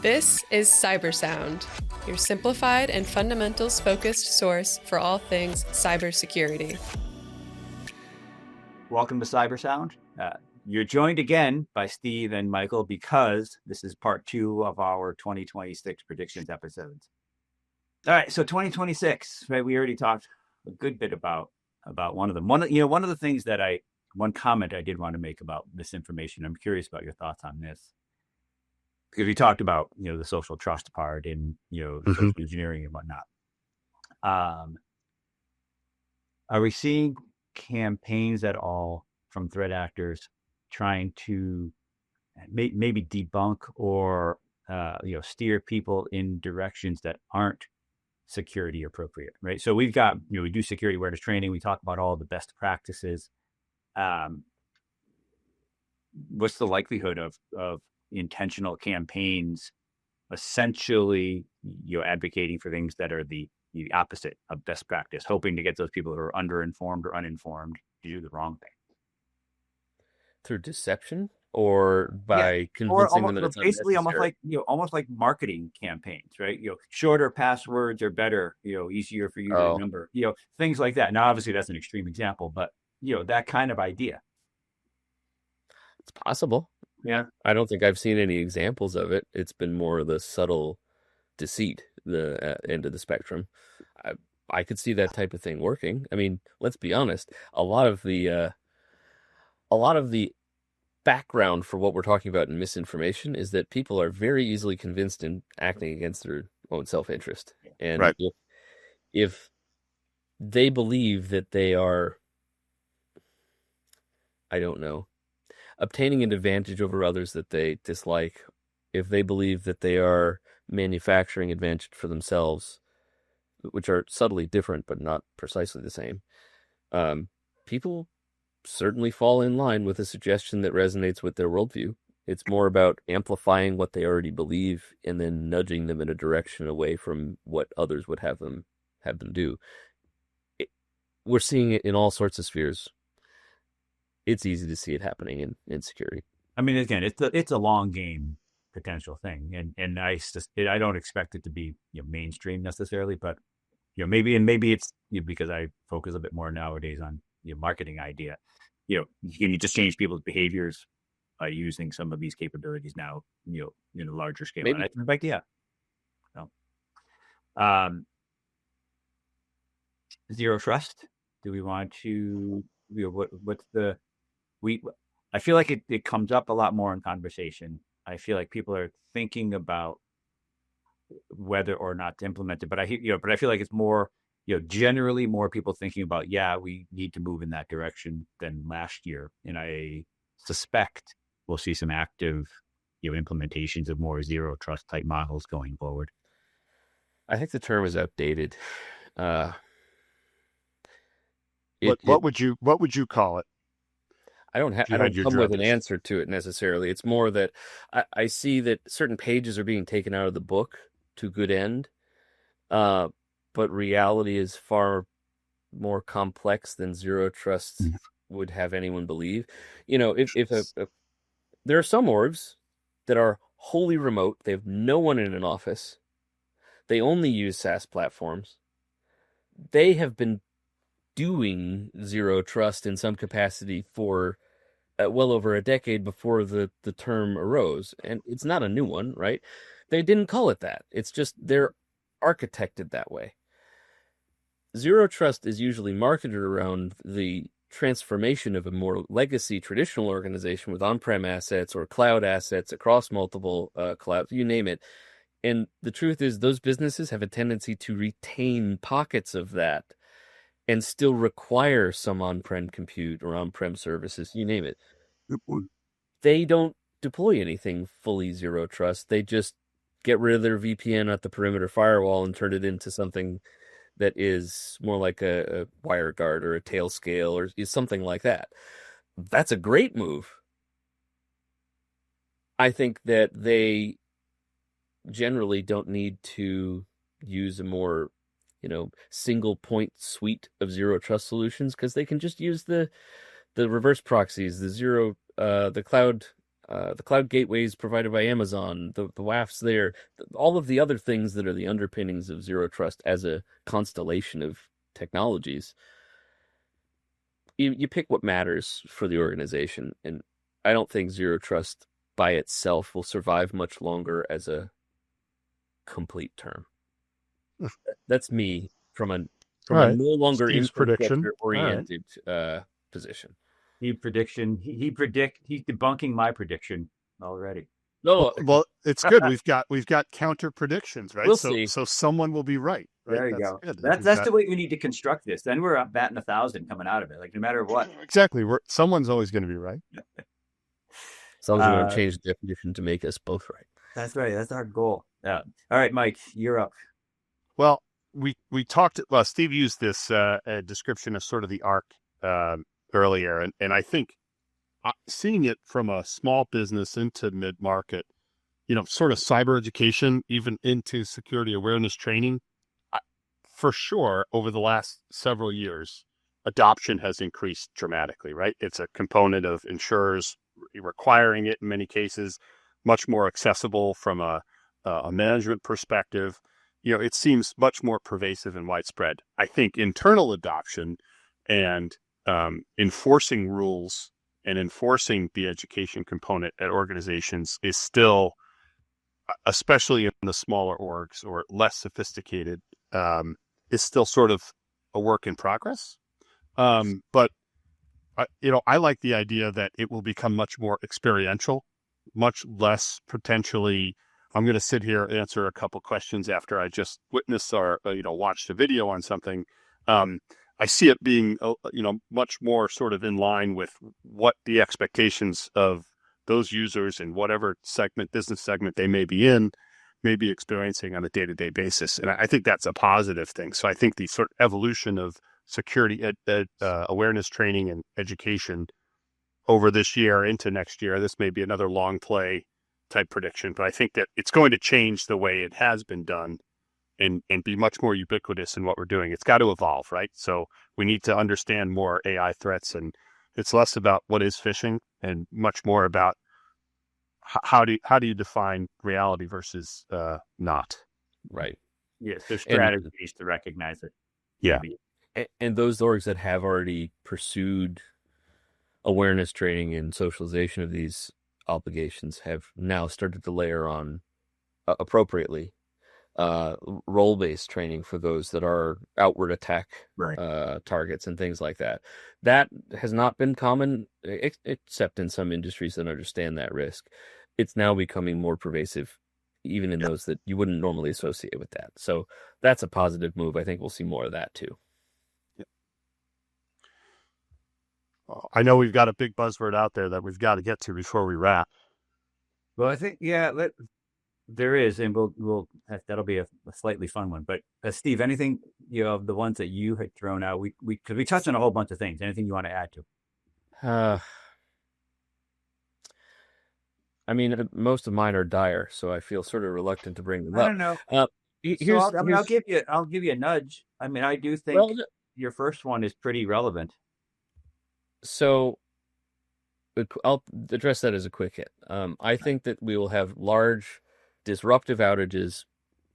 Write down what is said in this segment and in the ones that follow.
This is Cybersound, your simplified and fundamentals-focused source for all things cybersecurity. Welcome to Cybersound. You're joined again by Steve and Michael because this is part 2 of our 2026 predictions episodes. All right, so 2026, right? We already talked a good bit about one of them. One of the things one comment I did want to make about misinformation. I'm curious about your thoughts on this. Because we talked about, the social trust part and, social engineering and whatnot. Are we seeing campaigns at all from threat actors trying to maybe debunk or, steer people in directions that aren't security appropriate, right? So we've got, we do security awareness training. We talk about all the best practices. What's the likelihood of intentional campaigns essentially advocating for things that are the opposite of best practice, hoping to get those people who are underinformed or uninformed to do the wrong thing through deception or by convincing them that it's basically almost like marketing campaigns, right? Shorter passwords are better, easier for you to remember, things like that. Now obviously that's an extreme example, but that kind of idea. It's possible. Yeah. I don't think I've seen any examples of it. It's been more the subtle deceit, the end of the spectrum. I could see that type of thing working. I mean, let's be honest. A lot of the background for what we're talking about in misinformation is that people are very easily convinced in acting against their own self-interest. And right. if they believe that they are, I don't know, obtaining an advantage over others that they dislike, if they believe that they are manufacturing advantage for themselves, which are subtly different but not precisely the same, people certainly fall in line with a suggestion that resonates with their worldview. It's more about amplifying what they already believe and then nudging them in a direction away from what others would have them do. We're seeing it in all sorts of spheres. It's easy to see it happening in security. I mean, again, it's a long game potential thing, and I don't expect it to be mainstream necessarily, but maybe it's because I focus a bit more nowadays on marketing idea. You just change people's behaviors by using some of these capabilities now, in a larger scale. Maybe. And I think, yeah. So, zero trust. Do we want to? What's the? I feel like it comes up a lot more in conversation. I feel like people are thinking about whether or not to implement it, but I feel like it's more, generally more people thinking about, we need to move in that direction than last year. And I suspect we'll see some active, implementations of more zero trust type models going forward. I think the term is outdated. What would you call it? I don't come with an answer to it necessarily. It's more that I see that certain pages are being taken out of the book to good end, but reality is far more complex than zero trust would have anyone believe. If there are some orgs that are wholly remote, they have no one in an office, they only use SaaS platforms, they have been doing zero trust in some capacity for well over a decade before the term arose. And it's not a new one, right? They didn't call it that. It's just they're architected that way. Zero trust is usually marketed around the transformation of a more legacy traditional organization with on-prem assets or cloud assets across multiple clouds, you name it. And the truth is those businesses have a tendency to retain pockets of that and still require some on-prem compute or on-prem services, you name it. They don't deploy anything fully zero trust. They just get rid of their VPN at the perimeter firewall and turn it into something that is more like a WireGuard or a Tailscale or something like that. That's a great move. I think that they generally don't need to use a more single point suite of zero trust solutions because they can just use the reverse proxies, the cloud the cloud gateways provided by Amazon, the WAFs there, all of the other things that are the underpinnings of Zero Trust as a constellation of technologies. You pick what matters for the organization, and I don't think Zero Trust by itself will survive much longer as a complete term. That's me from a no longer infrastructure oriented position. He's debunking my prediction already. No, well, it's good. We've got counter predictions, right? We'll see. So someone will be right. There you go. That's the way we need to construct this. Then we're batting 1,000 coming out of it. Like no matter what. Exactly. Someone's always going to be right. Someone's going to change the definition to make us both right. That's right. That's our goal. Yeah. All right, Mike, you're up. Well, we talked. Well, Steve used this description of sort of the arc earlier, and I think seeing it from a small business into mid-market, sort of cyber education, even into security awareness training, for sure, over the last several years, adoption has increased dramatically, right? It's a component of insurers requiring it in many cases, much more accessible from a management perspective. It seems much more pervasive and widespread. I think internal adoption and enforcing rules and enforcing the education component at organizations is still, especially in the smaller orgs or less sophisticated, is still sort of a work in progress. But I like the idea that it will become much more experiential, much less potentially. I'm going to sit here and answer a couple questions after I just witnessed or watched a video on something. I see it being, much more sort of in line with what the expectations of those users in whatever business segment they may be experiencing on a day-to-day basis. And I think that's a positive thing. So I think the sort of evolution of security awareness training and education over this year into next year, this may be another long play type prediction, but I think that it's going to change the way it has been done and be much more ubiquitous in what we're doing. It's got to evolve, right? So we need to understand more AI threats, and it's less about what is phishing and much more about how do you define reality versus not. Right. Yes, there's strategies to recognize it. Yeah. And those orgs that have already pursued awareness training and socialization of these obligations have now started to layer on appropriately role-based training for those that are outward attack targets and things like that. That has not been common, except in some industries that understand that risk. It's now becoming more pervasive, even in those that you wouldn't normally associate with that. So that's a positive move. I think we'll see more of that too. I know we've got a big buzzword out there that we've got to get to before we wrap. Well, I think, there is, and that'll be a slightly fun one. But Steve, anything, the ones that you had thrown out, because we touched on a whole bunch of things. Anything you want to add to? I mean, most of mine are dire, so I feel sort of reluctant to bring them up. I don't know. I'll give you a nudge. I mean, I do think your first one is pretty relevant. So I'll address that as a quick hit. I think that we will have large disruptive outages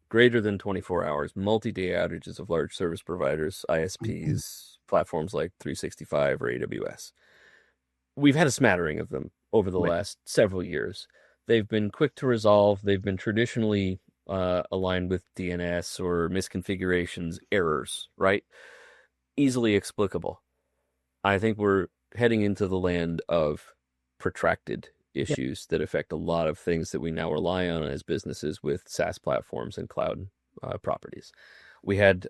greater than 24 hours, multi-day outages of large service providers, ISPs, platforms like 365 or AWS. We've had a smattering of them over the last several years. They've been quick to resolve. They've been traditionally aligned with DNS or misconfigurations, errors, right? Easily explicable. I think we're heading into the land of protracted issues that affect a lot of things that we now rely on as businesses with SaaS platforms and cloud properties. We had,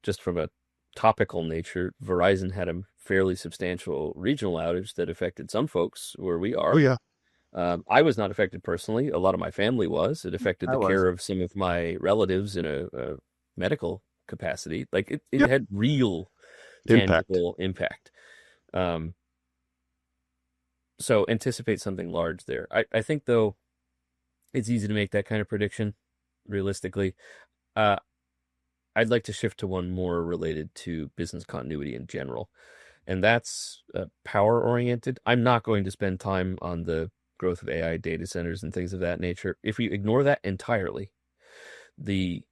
just from a topical nature, Verizon had a fairly substantial regional outage that affected some folks where we are. Oh, yeah. I was not affected personally. A lot of my family was. It affected the care of some of my relatives in a medical capacity. Like it had real tangible impact. So anticipate something large there. I think, though, it's easy to make that kind of prediction, realistically. I'd like to shift to one more related to business continuity in general, and that's power-oriented. I'm not going to spend time on the growth of AI data centers and things of that nature, if we ignore that entirely, the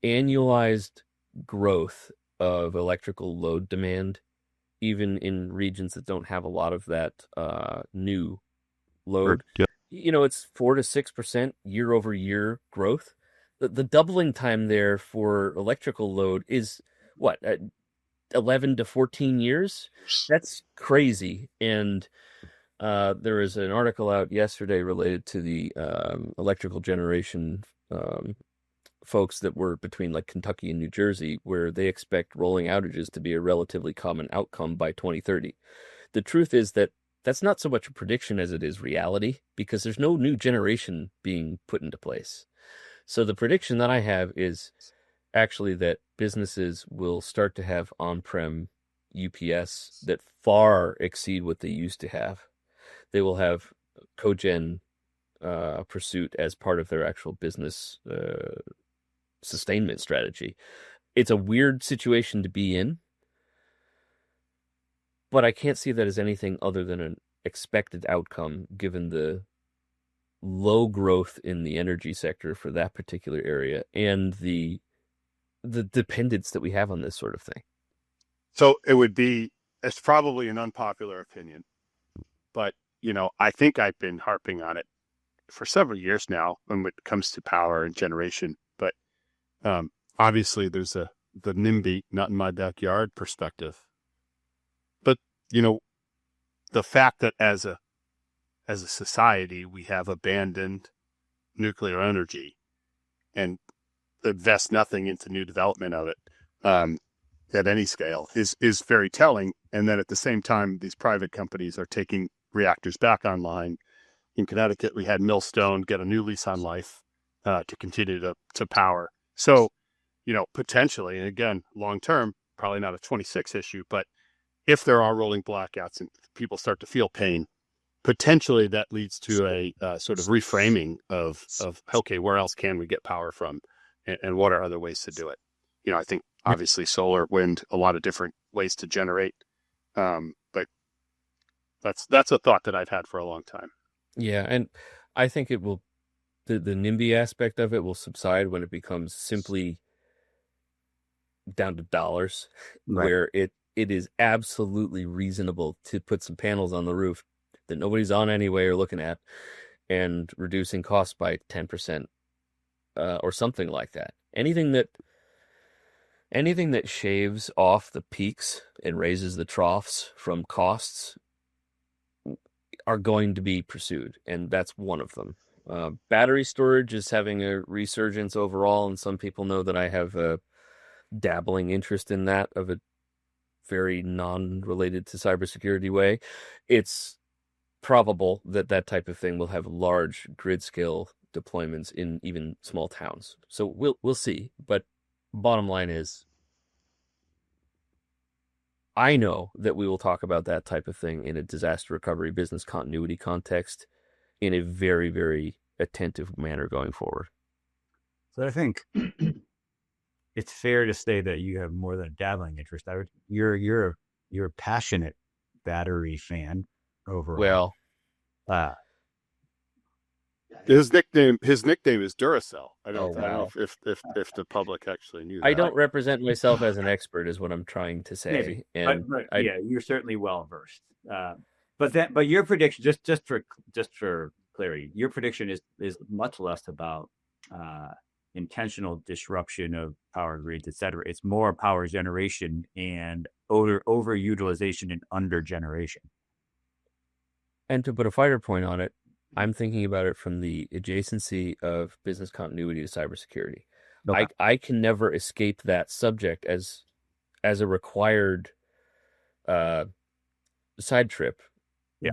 annualized growth of electrical load demand, even in regions that don't have a lot of that new load, it's 4 to 6% year over year growth. The doubling time there for electrical load is what, 11 to 14 years? That's crazy. And there was an article out yesterday related to the electrical generation folks that were between like Kentucky and New Jersey, where they expect rolling outages to be a relatively common outcome by 2030. The truth is that that's not so much a prediction as it is reality, because there's no new generation being put into place. So the prediction that I have is actually that businesses will start to have on-prem UPS that far exceed what they used to have. They will have cogen pursuit as part of their actual business sustainment strategy. It's a weird situation to be in, but I can't see that as anything other than an expected outcome given the low growth in the energy sector for that particular area and the dependence that we have on this sort of thing. So it's probably an unpopular opinion, but I think I've been harping on it for several years now when it comes to power and generation. But obviously there's the NIMBY, not in my backyard perspective. But the fact that as a society we have abandoned nuclear energy and invest nothing into new development of it at any scale is very telling. And then at the same time, these private companies are taking reactors back online. In Connecticut, we had Millstone get a new lease on life to continue to power. So, potentially, and again, long term, probably not a 26 issue, but if there are rolling blackouts and people start to feel pain, potentially that leads to a sort of reframing of okay, where else can we get power from, and what are other ways to do it? I think obviously solar, wind, a lot of different ways to generate, but that's a thought that I've had for a long time. Yeah, and I think it will. The NIMBY aspect of it will subside when it becomes simply down to dollars, right, where it is absolutely reasonable to put some panels on the roof that nobody's on anyway or looking at, and reducing costs by 10% or something like that. Anything that shaves off the peaks and raises the troughs from costs are going to be pursued, and that's one of them. Battery storage is having a resurgence overall, and some people know that I have a dabbling interest in that of a very non-related to cybersecurity way. It's probable that type of thing will have large grid scale deployments in even small towns. So we'll see. But bottom line is, I know that we will talk about that type of thing in a disaster recovery business continuity context in a very, very attentive manner going forward. So I think it's fair to say that you have more than a dabbling interest. You're a passionate battery fan overall. Well, his nickname is Duracell. I don't know if the public actually knew that. I don't represent myself as an expert, is what I'm trying to say. Maybe. And but you're certainly well versed. But your prediction, just for clarity, your prediction is much less about intentional disruption of power grids, et cetera. It's more power generation and overutilization and under generation. And to put a finer point on it, I'm thinking about it from the adjacency of business continuity to cybersecurity. Okay. I can never escape that subject as a required side trip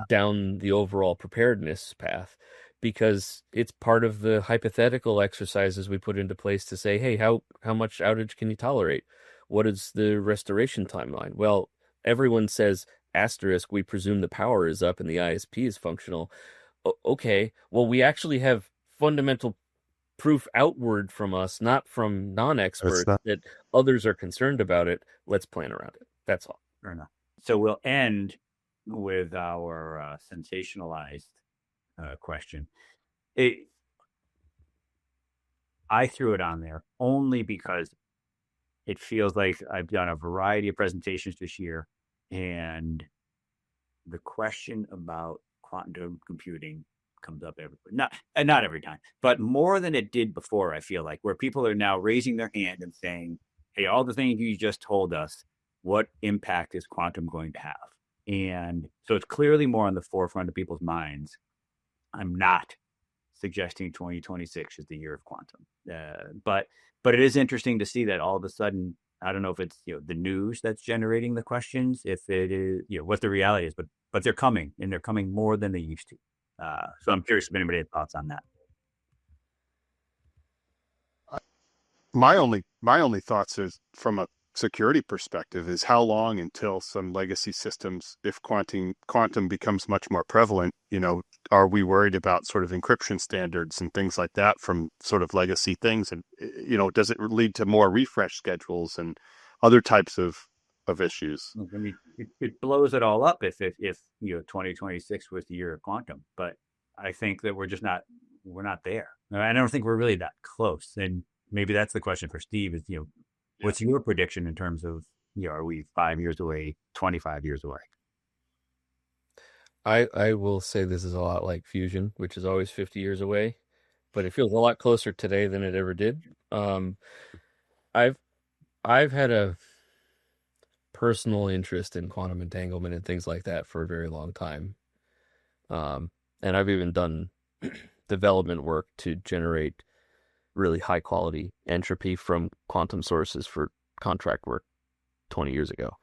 down the overall preparedness path, because it's part of the hypothetical exercises we put into place to say, hey, how much outage can you tolerate? What is the restoration timeline? Well, everyone says, asterisk, we presume the power is up and the ISP is functional. Okay, well, we actually have fundamental proof outward from us, not from non-experts, that others are concerned about it. Let's plan around it. That's all. Fair enough. So we'll end with our sensationalized question. I threw it on there only because it feels like I've done a variety of presentations this year, and the question about quantum computing comes up not every time, but more than it did before. I feel like where people are now raising their hand and saying, "Hey, all the things you just told us, what impact is quantum going to have?" And so it's clearly more on the forefront of people's minds. I'm not suggesting 2026 is the year of quantum, but it is interesting to see that all of a sudden, I don't know if it's the news that's generating the questions, if it is what the reality is, but they're coming, and they're coming more than they used to. So I'm curious if anybody had thoughts on that. My only thoughts is from a security perspective is how long until some legacy systems, if quantum becomes much more prevalent, are we worried about sort of encryption standards and things like that from sort of legacy things? And, does it lead to more refresh schedules and other types of issues? I mean, it blows it all up if 2026 was the year of quantum, but I think that we're not there. I don't think we're really that close. And maybe that's the question for Steve is, what's your prediction in terms of, are we 5 years away, 25 years away? I will say this is a lot like fusion, which is always 50 years away, but it feels a lot closer today than it ever did. I've had a personal interest in quantum entanglement and things like that for a very long time. And I've even done development work to generate really high quality entropy from quantum sources for contract work 20 years ago.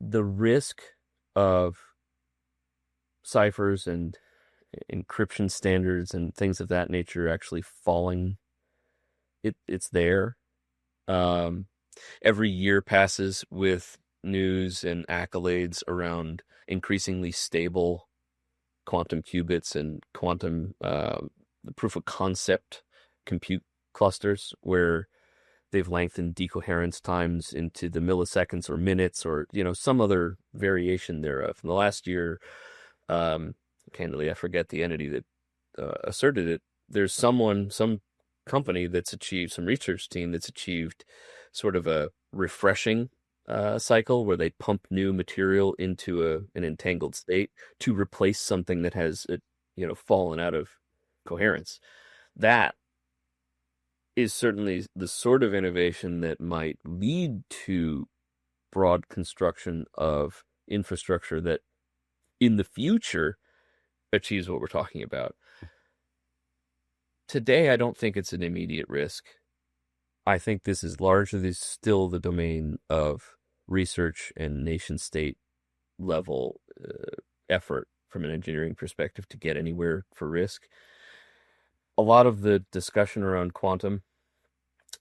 The risk of ciphers and encryption standards and things of that nature actually falling, it's there. Every year passes with news and accolades around increasingly stable quantum qubits and quantum proof of concept compute clusters where they've lengthened decoherence times into the milliseconds or minutes or some other variation thereof. In the last year, candidly, I forget the entity that asserted it. There's some company that's achieved, some research team that's achieved sort of a refreshing cycle where they pump new material into an entangled state to replace something that has fallen out of coherence. That is certainly the sort of innovation that might lead to broad construction of infrastructure that in the future achieves what we're talking about. Today, I don't think it's an immediate risk. I think this is largely still the domain of research and nation-state level effort from an engineering perspective to get anywhere for risk. A lot of the discussion around quantum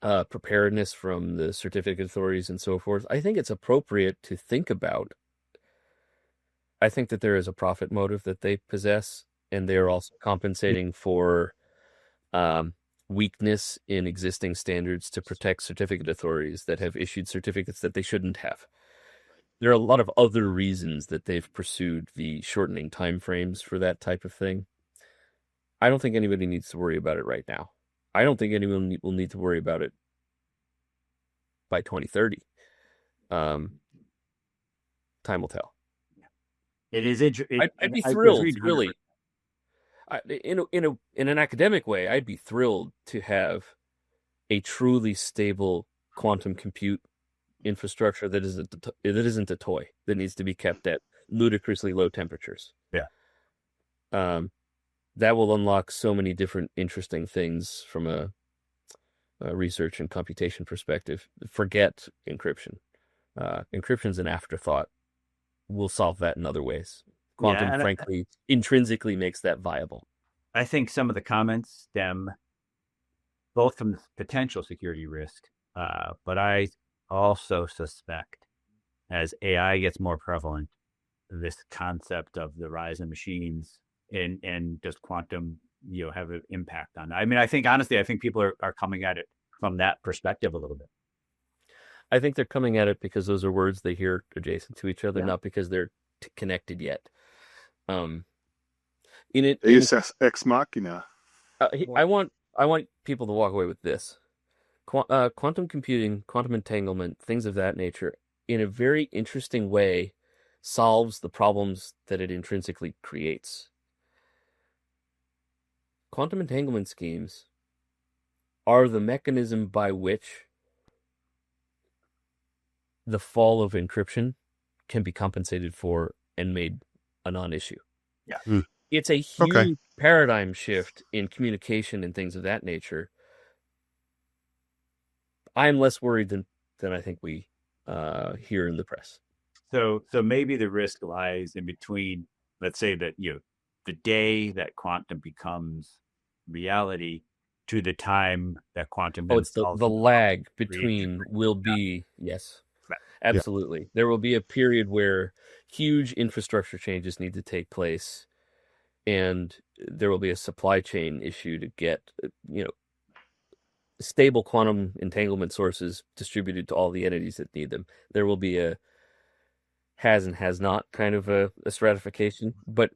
preparedness from the certificate authorities and so forth, I think it's appropriate to think about. I think that there is a profit motive that they possess, and they're also compensating for weakness in existing standards to protect certificate authorities that have issued certificates that they shouldn't have. There are a lot of other reasons that they've pursued the shortening timeframes for that type of thing. I don't think anybody needs to worry about it right now. I don't think anyone will need to worry about it by 2030. Time will tell. It is. I'd be thrilled, really. In an academic way, I'd be thrilled to have a truly stable quantum compute infrastructure that isn't a toy that needs to be kept at ludicrously low temperatures. Yeah. That will unlock so many different interesting things from a research and computation perspective. Forget encryption. Encryption's an afterthought. We'll solve that in other ways. Quantum, frankly, intrinsically makes that viable. I think some of the comments stem both from the potential security risk, but I also suspect as AI gets more prevalent, this concept of the rise of machines and does quantum have an impact on that? I mean, I think people are coming at it from that perspective a little bit. I think they're coming at it because those are words they hear adjacent to each other, not because they're connected yet. In it, Deus ex machina. I want people to walk away with this: quantum computing, quantum entanglement, things of that nature, in a very interesting way, solves the problems that it intrinsically creates. Quantum entanglement schemes are the mechanism by which the fall of encryption can be compensated for and made a non-issue. Yeah. It's a huge paradigm shift in communication and things of that nature. I'm less worried than I think we hear in the press. So maybe the risk lies in between, let's say that, the day that quantum becomes reality to the time that quantum. It's the lag between will be, yes, absolutely. Yeah. There will be a period where huge infrastructure changes need to take place, and there will be a supply chain issue to get, stable quantum entanglement sources distributed to all the entities that need them. There will be a has and has not kind of a stratification, but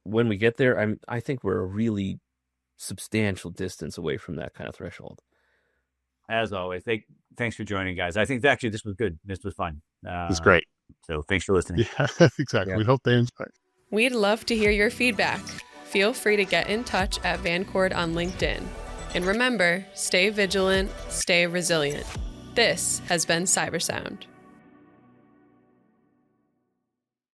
when we get there, I think we're a really substantial distance away from that kind of threshold. As always, thanks for joining, guys. I think actually this was good. This was fun. It's great. So thanks for listening. Yeah, exactly. Yeah. We hope they enjoy it. We'd love to hear your feedback. Feel free to get in touch at Vancord on LinkedIn. And remember, stay vigilant, stay resilient. This has been Cybersound.